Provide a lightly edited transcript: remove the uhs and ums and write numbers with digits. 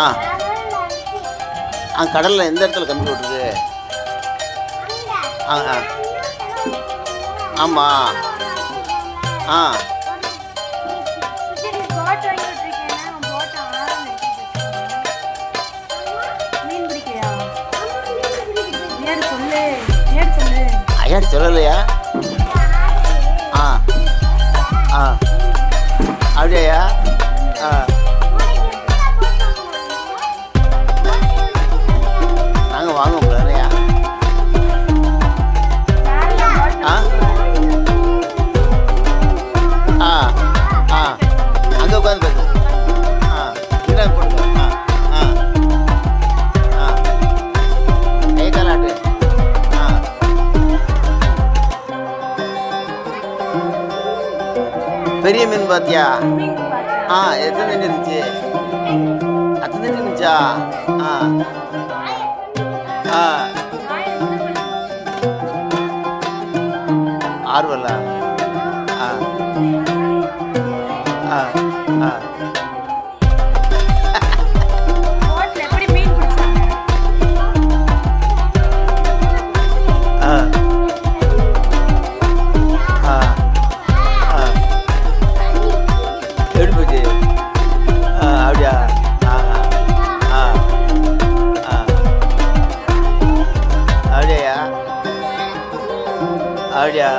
ஆ கடலில் எந்த இடத்துல கம்பி விட்டுருக்கு? ஆ ஆ ஆமாம். ஆ ஐயா சொல்லலையா? ஆ ஆ அப்படியா? ஆ நாங்கள் வாங்க முடியாதையா? ஆ ஆ ஆ அங்கே உட்காந்து பேசு. ஆ இங்கே போடுங்க. ஆ ஆ ஆ கை காலாட்டு. ஆ பெரிய மீன் பார்த்தியா? ஆ எத்தனை தண்ணி இருந்துச்சு? அத்தனை தண்ணி இருந்துச்சா? ஆ ஆ ஆர்வலா? ஆ ஆ ஆ ஆ ஆ ஆ எப்படி போச்சு? ஆ அப்படியா? ஆ ஆ ஆ அப்படியா? அப்படியா?